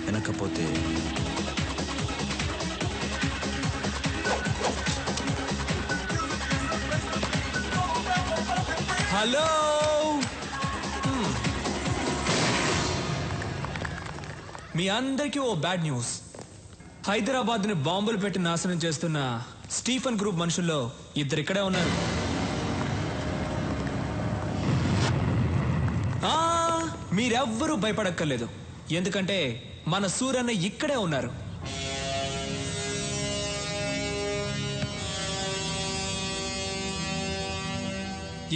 వినకపోతే హలో, మీ అందరికీ ఓ bad news. Hyderabad ని బాంబులు పెట్టి నాశనం చేస్తున్న స్టీఫెన్ గ్రూప్ మనుషుల్లో ఇద్దరు ఇక్కడే ఉన్నారు. మీరెవ్వరూ భయపడక్కర్లేదు, ఎందుకంటే మన సూరన్న ఇక్కడే ఉన్నారు.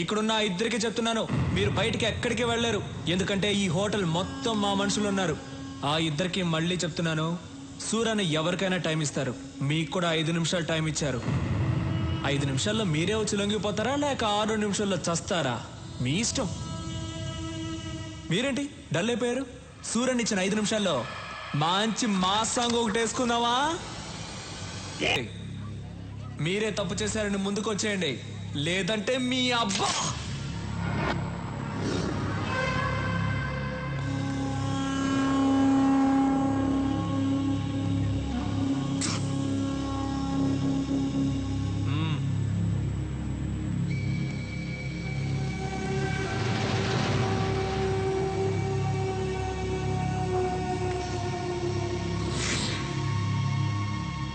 ఇక్కడున్న ఇద్దరికి చెప్తున్నాను, మీరు బయటికి ఎక్కడికి వెళ్ళలేరు, ఎందుకంటే ఈ హోటల్ మొత్తం మా మనుషులు ఉన్నారు. ఆ ఇద్దరికి మళ్ళీ చెప్తున్నాను, సూరన్న ఎవరికైనా టైం ఇస్తారు. మీకు కూడా 5 నిమిషాలు టైం ఇచ్చారు. 5 నిమిషాల్లో మీరే వచ్చి లొంగిపోతారా, లేక 6 నిమిషాల్లో చస్తారా, మీ ఇష్టం. మీరేంటి డల్ అయిపోయారు? సూరన్ ఇచ్చిన 5 నిమిషాల్లో మంచి మాస్ సాంగ్ ఒకటి వేసుకుందామా? మీరే తప్పు చేశారని ముందుకు వచ్చేయండి, లేదంటే మీ అబ్బా.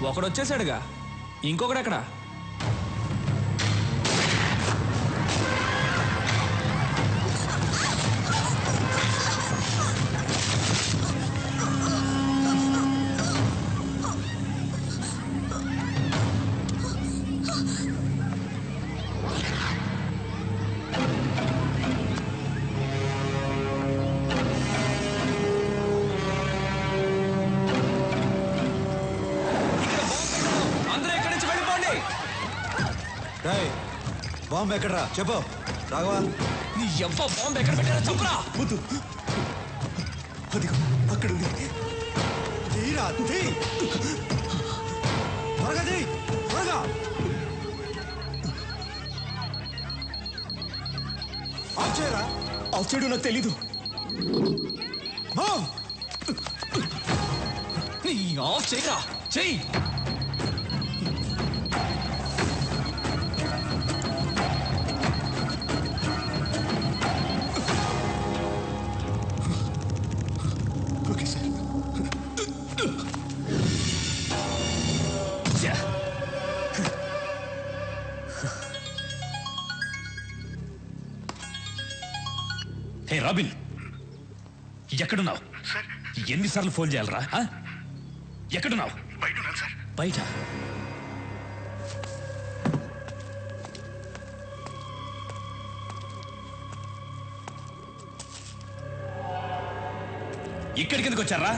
ఒకడు వచ్చేసాడుగా, ఇంకొకడు ఎక్కడ? బాంబు ఎక్కడరా చెప్పు రాఘవా. నీ ఎవ్వ బాంబు ఎక్కడ పెట్టారా చెప్పురా. వద్దు, అదిగో అక్కడ ఉంది. తీరా తీ, త్వరగా తీ, త్వరగా. ఆఫ్ చేయరా. ఆఫ్ చేయడం నాకు తెలీదు. నీ ఆఫ్ చేయరా, చెయ్యి. హే రాబిన్, ఎక్కడున్నావు? ఎన్నిసార్లు ఫోన్ చేయాలరా? ఎక్కడున్నావు? బయట. ఇక్కడికి ఎందుకు వచ్చారా?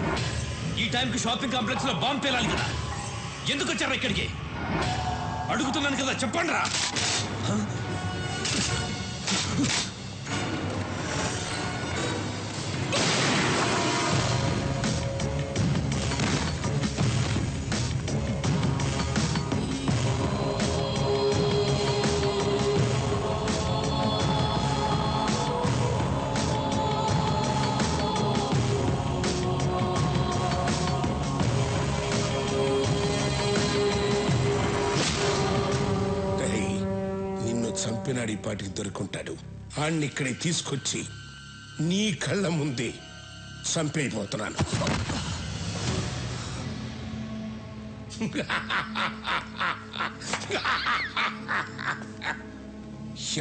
ఈ టైంకి షాపింగ్ కాంప్లెక్స్ లో బాంబు పేలాలి కదా, ఎందుకు వచ్చారా ఇక్కడికి? అడుగుతున్నాను కదా, చెప్పండి రా. చంపినాడు, ఈ పాటికి దొరుకుంటాడు. ఆణ్ణి ఇక్కడికి తీసుకొచ్చి నీ కళ్ళ ముందే చంపైపోతున్నాను.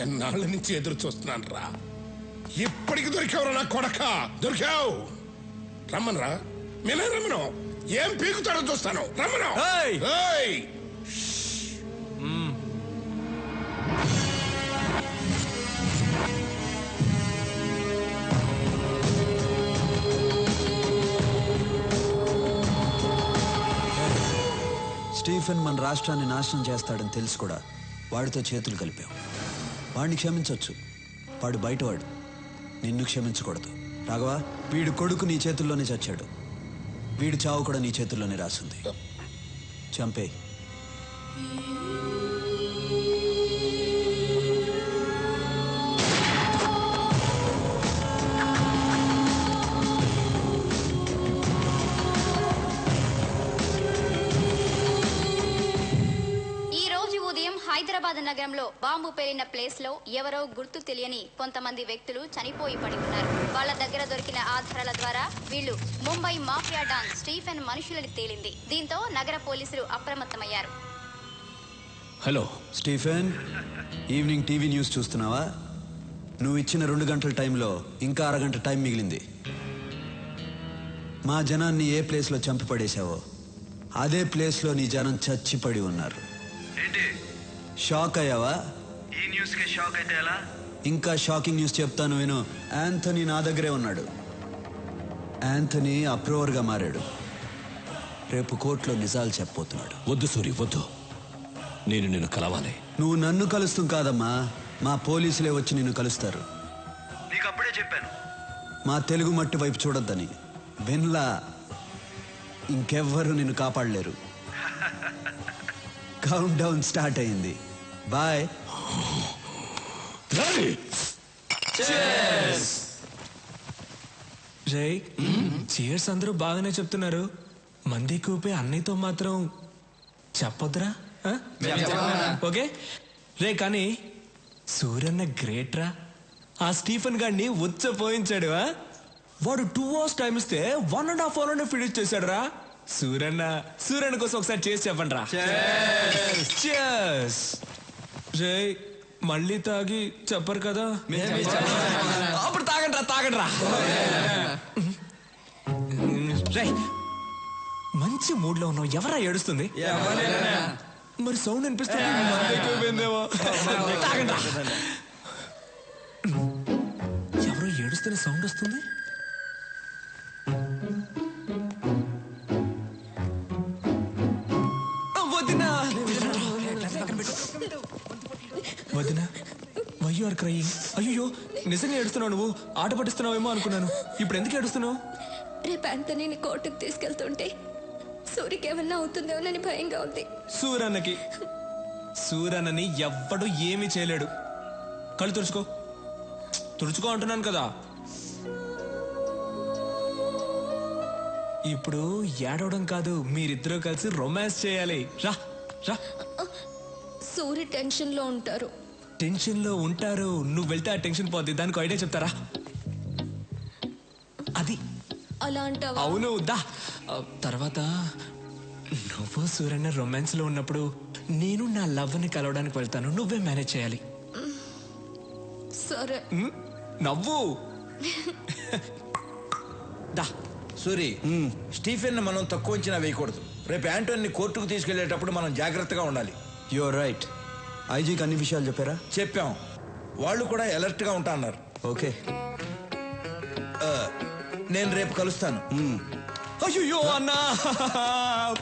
ఎన్నాళ్ళ నుంచి ఎదురు చూస్తున్నాను రా. ఇప్పటికి దొరికావురా నా కొడక, దొరికావు. రమ్మనరా, నేనే రమ్మను. ఏం పీకుతాడో చూస్తాను, రమ్మను. స్టీఫెన్ మన రాష్ట్రాన్ని నాశనం చేస్తాడని తెలుసు కూడా వాడితో చేతులు కలిపావు. వాడిని క్షమించవచ్చు, వాడు బయటవాడు, నిన్ను క్షమించకూడదు. రాఘవా, వీడు కొడుకు నీ చేతుల్లోనే చచ్చాడు, వీడు చావు కూడా నీ చేతుల్లోనే రాసింది. చంపే. హైదరాబాద్ నగరంలో బాంబు పేలిన ప్లేస్ లో ఎవరో గుర్తు తెలియని కొంతమంది వ్యక్తులు చనిపోయి పడి ఉన్నారు. వాళ్ళ దగ్గర దొరికిన ఆధారాల ద్వారా వీళ్ళు ముంబై మాఫియా డాన్ స్టీఫెన్ మనుషులని తేలింది. దీంతో నగర పోలీసులు అప్రమత్తమయ్యారు. Hello Stephen, evening TV news చూస్తున్నావా? నువ్వు ఇచ్చిన 2 గంటల టైంలో ఇంకా అరగంట టైం మిగిలింది. మా జనాన్ని ఏ ప్లేస్లో చంపి పడేశావో అదే ప్లేస్లో నీ జనం చచ్చిపడి ఉన్నారు. ఏంటి షాక్ అయ్యావా? ఈ న్యూస్ కి షాక్ అయితే ఎలా? ఇంకా షాకింగ్ న్యూస్ చెప్తాను విను. యాంథనీ నా దగ్గరే ఉన్నాడు. యాంథనీ అప్రూవర్గా మారాడు. రేపు కోర్టులో నిజాలు చెప్పబోతున్నాడు. వద్దు సూరి, వద్దు. నేను నిన్ను కలవాలి. నువ్వు నన్ను కలుస్తాం కాదమ్మా, మా పోలీసులే వచ్చి నిన్ను కలుస్తారు. నీకు అప్పుడే చెప్పాను. మా తెలుగు మట్టి వైపు చూడొద్దని. విన్లా, ఇంకెవ్వరు నిన్ను కాపాడలేరు. కౌంట్ డౌన్ స్టార్ట్ అయింది. బాయ్. రే, చీర్స్ అందరూ బాగానే చెప్తున్నారు. మంది కూపే అన్నయ్యతో మాత్రం చెప్పొద్దురా. ఆ? ఓకే రే, కానీ సూర్యన్న గ్రేట్ రా. ఆ స్టీఫెన్ గాడిని ఉచ్చపోయించాడు. వాడు 2 hours టైం ఇస్తే 1.5 hour ఫినిష్ చేశాడు రా. సూర్యన్న కోసం ఒకసారి చేసి చెప్పండి రా. Cheers. రే, మళ్ళీ తాగి చెప్పరు కదా? అప్పుడు తాగండి రా. రే, మంచి మూడ్ లో ఉన్నావు. ఎవరా ఏడుస్తుంది? మరి సౌండ్ అనిపిస్తుంది. తాగండి రా. ఎవరో ఏడుస్తున్న సౌండ్ వస్తుంది. వదినా, వై యు ఆర్ క్రయింగ్? అయ్యో, నిజంగా ఏడుస్తున్నావు నువ్వు? ఆట పట్టిస్తున్నావేమో అనుకున్నాను. ఇప్పుడు ఎందుకు ఏడుస్తున్నావు? రేపు యాంథనీని కోర్టుకు తీసుకెళ్తుంటే సూరికి ఏమన్నా అవుతుందేమోనని భయంగా ఉంది. సూరన్నని ఎవ్వడు ఏమీ చేయలేడు. కళ్ళు తుడుచుకో అంటున్నాను కదా. ఇప్పుడు ఏడవడం కాదు, మీరిద్దరూ కలిసి రొమాన్స్ చేయాలి. రా రా. సూరి టెన్షన్ లో ఉంటారు. టెన్షన్ లో ఉంటారు. నువ్వు వెళ్తే ఆ టెన్షన్ పోద్ది. దానికి ఐడియా చెప్తారా? అది అలా అంటావా? అవును, దా. తర్వాత నువ్వు సూర్యన్న రొమాన్స్ లో ఉన్నప్పుడు నేను నా లవ్ ని కలవడానికి వెళ్తాను. నువ్వే మేనేజ్ చేయాలి. సరే. నవ్వు. దా. సూరి, స్టీఫెన్ మనం తక్కువ అంచనా వేయకూడదు. రేపు యాంటోని కోర్టుకు తీసుకెళ్లేటప్పుడు మనం జాగ్రత్తగా ఉండాలి. You're right. ఐజీకి అన్ని విషయాలు చెప్పారా? చెప్పాం. వాళ్ళు కూడా అలర్ట్ గా ఉంటా అన్నారు. ఓకే, నేను రేపు కలుస్తాను. అయ్యో అన్నా,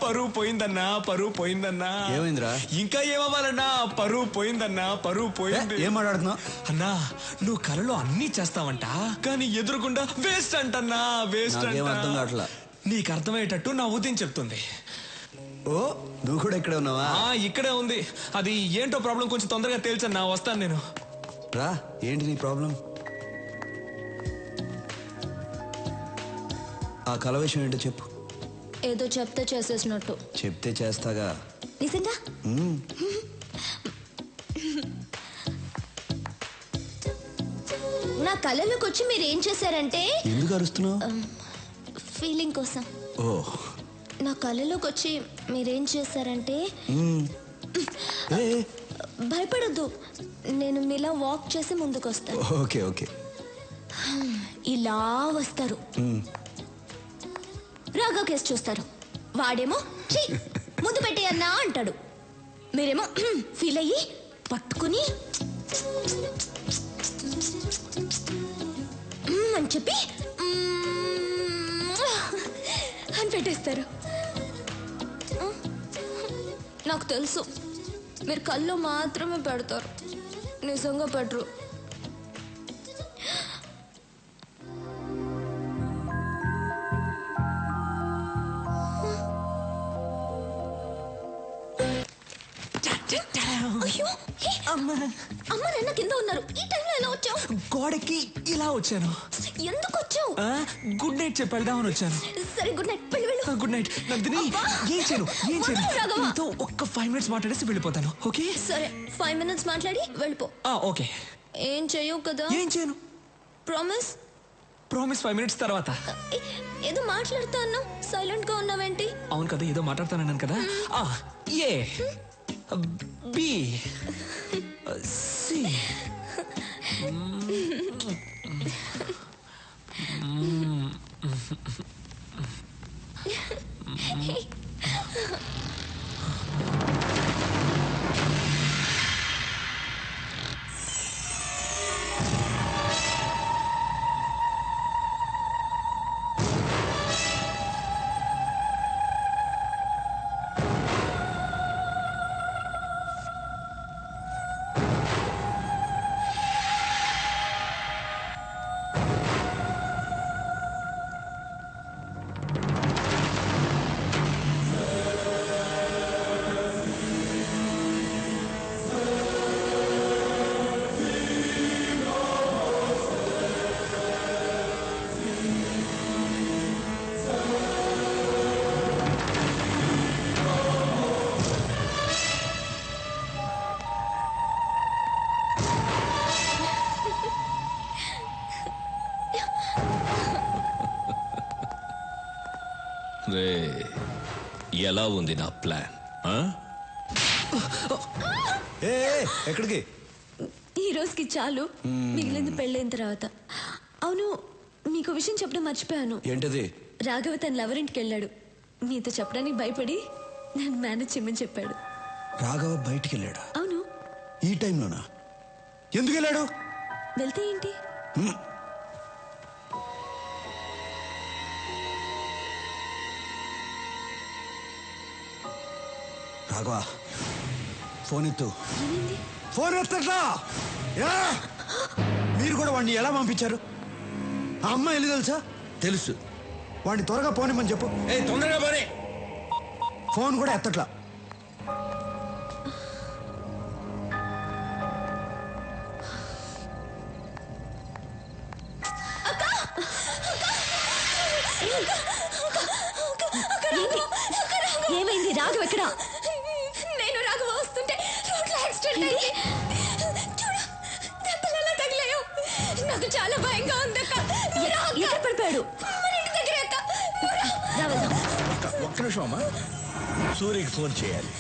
పరువు పోయిందన్నా. ఏమైందిరా? ఇంకా ఏమవ్వాలన్నా? పరువు పోయింది. ఏం మాట్లాడుతున్నావు అన్నా? నువ్వు కలలో అన్నీ చేస్తావంట, కానీ ఎదురుకుండా వేస్ట్ అంటన్నా. నాకేం అర్థం కావట్లా. నీకు అర్థమయ్యేటట్టు నా ఉదయం చెప్తుంది. ఓ, నువ్వు కూడా ఇక్కడే ఉన్నావా? ఇక్కడే ఉంది. అది ఏంటో ప్రాబ్లం కొంచెం తొందరగా తేల్చన్నా. వస్తాను నేను. రా. ఏంటి నీ ప్రాబ్లం? ఆ కల విషయం ఏంటో చెప్పు. ఏదో చెప్తే చేసేసినట్టు. చెప్తే చేస్తాగా. నిజంగా? నా కళ్ళలోకి వచ్చి మీరు ఏం చేశారంటే. ఎందుకు అరుస్తున్నావు? ఫీలింగ్ కోసం. ఓ, నా కళ్ళలోకి వచ్చి మీరేం చేశారంటే. భయపడొద్దు, నేను మీలా వాక్ చేసి ముందుకు వస్తాను. Okay okay. ఇలా వస్తారు. రాగా కేసు చూస్తారు. వాడేమో ఛీ ముందు పెట్టేయన్నా అంటాడు. మీరేమో ఫీల్ అయ్యి పట్టుకుని అని చెప్పి అని పెట్టేస్తారు. నాకు తెలుసు మీరు కళ్ళు మాత్రమే పెడతారు, నిజంగా పెట్టరు. అయ్యో, అమ్మ నాన్న కింద ఉన్నారు. ఈ టైంలో ఎలా వచ్చావు? గోడకి ఇలా వచ్చాను. ఎందుకు వచ్చావు? గుడ్ నైట్ చెప్పి వెళ్దామని వచ్చాను. సరే గుడ్ నైట్. వెళ్ళు వెళ్ళు. Good night Nandini. ఏం చేయను రాఘవ. నీతో ఒక్క 5 minutes మాట్లాడేసి వెళ్ళిపోతాను. ఓకే సరే 5 minutes మాట్లాడి వెళ్ళిపో. ఓకే. ఏం చెయ్యవు కదా? ఏం చేయను. ప్రామిస్. 5 minutes తర్వాత. ఏదో మాట్లాడుతా అన్నావు, సైలెంట్ గా ఉన్నావేంటి? అవును కదా, ఏదో మాట్లాడుతానన్నాను కదా. A B C. రే, ఎలా ఉంది నా ప్లాన్? ఎక్కడికి? ఈ రోజుకి చాలు, మిగిలింది పెళ్ళైన తర్వాత. అవును, మీకు విషయం చెప్పడం మర్చిపోయాను. ఏంటది? రాఘవ తన లవరింటికి వెళ్ళాడు. మీతో చెప్పడానికి భయపడి నన్ను మేనేజ్ చేయమని చెప్పాడు. రాఘవ బయటికి వెళ్ళాడా? అవును. ఈ టైంలోనా? ఎందుకు వెళ్ళాడు? వెళ్తే ఏంటి? రాఘవ, ఫోన్ ఎత్తు. ఏమైంది? ఫోన్ ఎత్తట్లా? మీరు కూడా వాడిని ఎలా పంపించారు? ఆ అమ్మాయి వెళ్ళి తెలుసా? తెలుసు. వాడిని త్వరగా పోనిమ్మని చెప్పు. తొందరగా పోనీ. ఫోన్ కూడా ఎత్తట్లా. ఏమైంది? రాఘవ ఎక్కడ? నేను రాఘవ వస్తుంటే రోడ్లో యాక్సిడెంట్ అయింది. చూడు, దెబ్బలు తగిలాయో. నాకు చాలా భయంగా ఉంది అక్క. ఎక్కడ పడిపోయాడు? మన ఇంటి దగ్గర అక్క. ఒక్క నిమిషం అమ్మా, సూర్యకి ఫోన్ చేయాలి.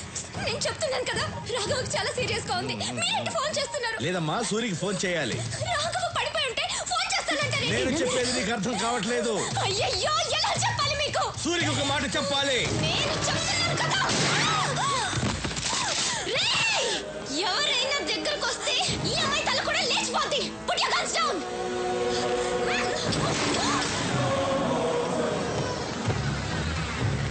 నేను చెప్తున్నాను కదా, రాఘవకి చాలా సీరియస్ గా ఉంది. మీరేంటి ఫోన్ చేస్తున్నారు? లేదమ్మా, సూర్యకి ఫోన్ చేయాలి. రాఘవ పడిపోయి ఉంటే ఫోన్ చేస్తానంటారు. నేను చెప్పేది నీకు అర్థం కావట్లేదు. అయ్యయ్యో, ఎలా చెప్పాలి మీకు? సూర్యకి ఒక మాట చెప్పాలి. నేను చెప్తున్నాను కదా. రేయ్, ఎవరైనా దగ్గరకు వస్తే ఈ అమ్మాయి తల కూడా లేచిపోద్ది. Put your guns down.